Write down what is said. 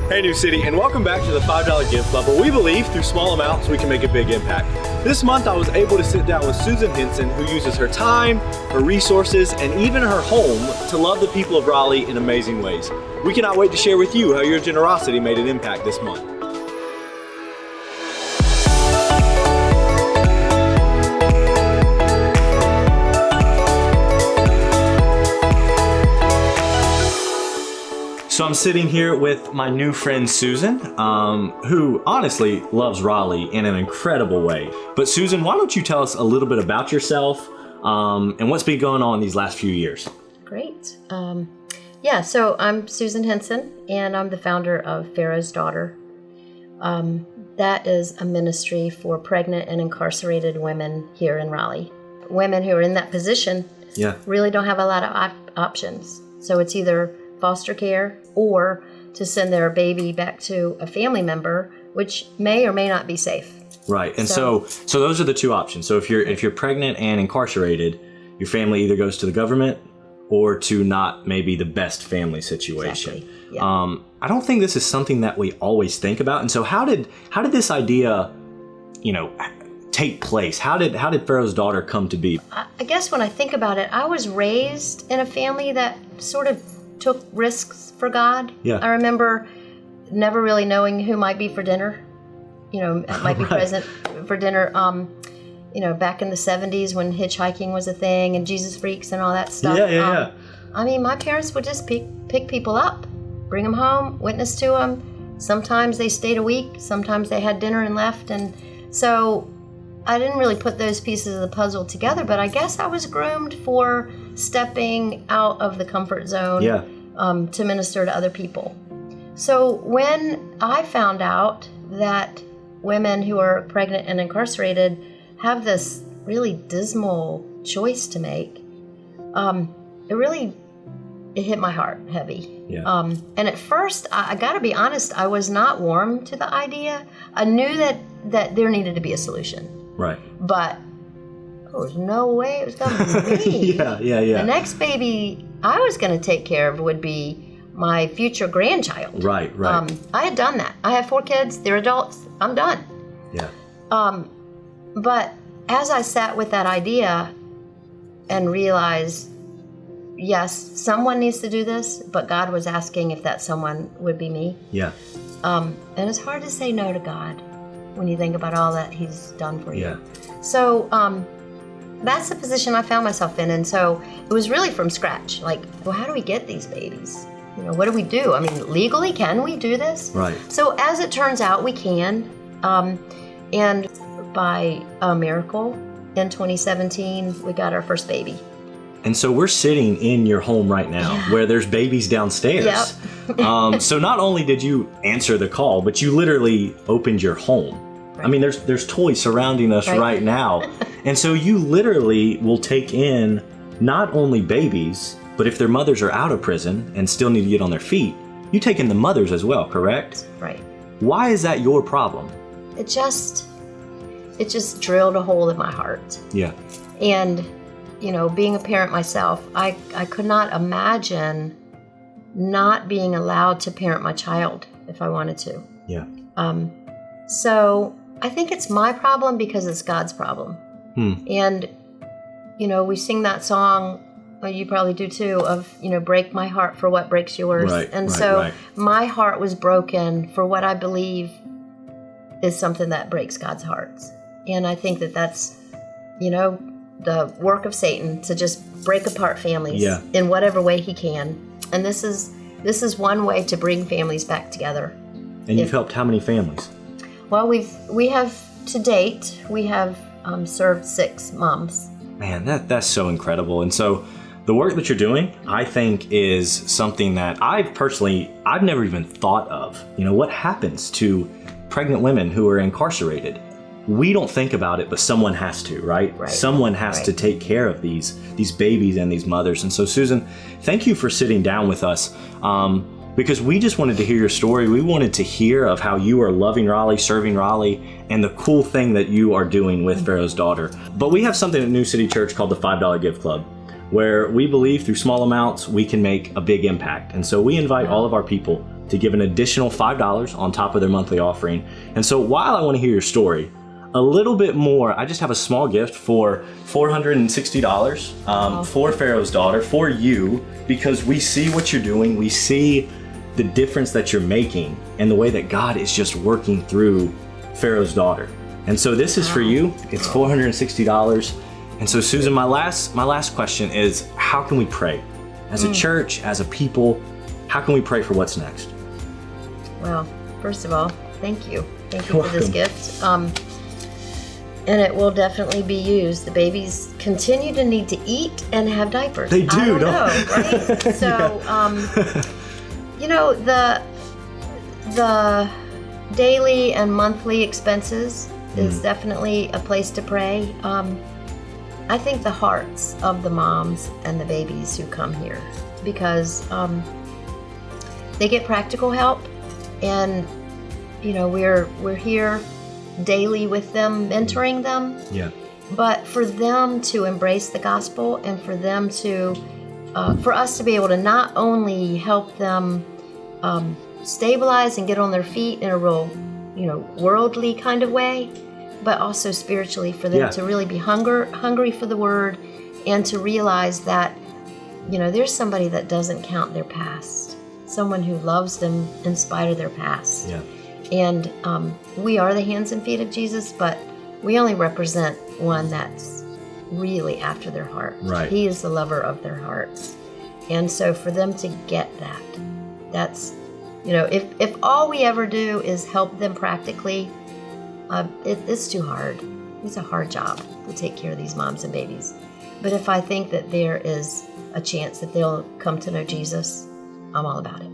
Hey New City, and welcome back to the $5 Gift Club, where we believe through small amounts we can make a big impact. This month I was able to sit down with Susan Henson, who uses her time, her resources, and even her home to love the people of Raleigh in amazing ways. We cannot wait to share with you how your generosity made an impact this month. So I'm sitting here with my new friend Susan, who honestly loves Raleigh in an incredible way. But Susan, why don't you tell us a little bit about yourself and what's been going on these last few years? Great. So I'm Susan Henson, and I'm the founder of Pharaoh's Daughter. That is a ministry for pregnant and incarcerated women here in Raleigh. Women who are in that position really don't have a lot of options. So it's either foster care or to send their baby back to a family member, which may or may not be safe. Right. And so those are the two options. So if you're pregnant and incarcerated, your family either goes to the government or to not maybe the best family situation. Exactly. Yeah. I don't think this is something that we always think about. And so how did this idea, take place? How did Pharaoh's Daughter come to be? I guess when I think about it, I was raised in a family that sort of took risks for God. Yeah. I remember never really knowing who might be for dinner, might be present for dinner, back in the 70s when hitchhiking was a thing and Jesus freaks and all that stuff. Yeah. I mean, my parents would just pick people up, bring them home, witness to them. Sometimes they stayed a week, sometimes they had dinner and left. And so I didn't really put those pieces of the puzzle together, but I guess I was groomed for stepping out of the comfort zone to minister to other people. So when I found out that women who are pregnant and incarcerated have this really dismal choice to make, it hit my heart heavy. Yeah. And at first, I got to be honest, I was not warm to the idea. I knew that there needed to be a solution. Right. But there was no way it was going to be me. Yeah. The next baby I was going to take care of would be my future grandchild. Right. I had done that. I have 4 kids. They're adults. I'm done. Yeah. But as I sat with that idea and realized, yes, someone needs to do this, but God was asking if that someone would be me. Yeah. And it's hard to say no to God when you think about all that He's done for you. Yeah. So that's the position I found myself in. And so it was really from scratch. Like, well, how do we get these babies? What do we do? I mean, legally, can we do this? Right. So as it turns out, we can. And by a miracle, in 2017, we got our first baby. And so we're sitting in your home right now where there's babies downstairs. Yep. So not only did you answer the call, but you literally opened your home. Right. I mean, there's toys surrounding us right now. And so you literally will take in not only babies, but if their mothers are out of prison and still need to get on their feet, you take in the mothers as well, correct? Right. Why is that your problem? It just drilled a hole in my heart. Yeah. And being a parent myself, I could not imagine not being allowed to parent my child if I wanted to. Yeah. So I think it's my problem because it's God's problem. And, we sing that song, well, you probably do too, of, break my heart for what breaks yours. Right, my heart was broken for what I believe is something that breaks God's heart. And I think that's, the work of Satan to just break apart families in whatever way he can. And this is one way to bring families back together. And you've helped how many families? Well, we have to date, we have served 6 moms. Man, that's so incredible. And so the work that you're doing, I think, is something that I've never even thought of. What happens to pregnant women who are incarcerated? We don't think about it, but someone has to, right? Someone has to take care of these babies and these mothers. And so, Susan, thank you for sitting down with us because we just wanted to hear your story. We wanted to hear of how you are loving Raleigh, serving Raleigh, and the cool thing that you are doing with Pharaoh's Daughter. But we have something at New City Church called the $5 Gift Club, where we believe through small amounts we can make a big impact. And so we invite all of our people to give an additional $5 on top of their monthly offering. And so while I want to hear your story a little bit more, I just have a small gift for $460 for Pharaoh's daughter, for you, because we see what you're doing. We see the difference that you're making and the way that God is just working through Pharaoh's daughter. And so this is for you. It's $460. And so Susan, my last question is, how can we pray? As a church, as a people, how can we pray for what's next? Well, first of all, thank you. Thank you You're for this welcome. gift. And it will definitely be used. The babies continue to need to eat and have diapers. They do, I don't don't know, right? So, you know, the daily and monthly expenses is definitely a place to pray. I think the hearts of the moms and the babies who come here, because they get practical help, and you know, we're here daily with them, mentoring them. Yeah. But for them to embrace the gospel, and for them to, for us to be able to not only help them stabilize and get on their feet in a real, you know, worldly kind of way, but also spiritually, for them to really be hungry for the word, and to realize that, you know, there's somebody that doesn't count their past, someone who loves them in spite of their past. Yeah. And we are the hands and feet of Jesus, but we only represent one that's really after their heart. Right. He is the lover of their hearts. And so for them to get that, that's, you know, if all we ever do is help them practically, it's too hard. It's a hard job to take care of these moms and babies. But if I think that there is a chance that they'll come to know Jesus, I'm all about it.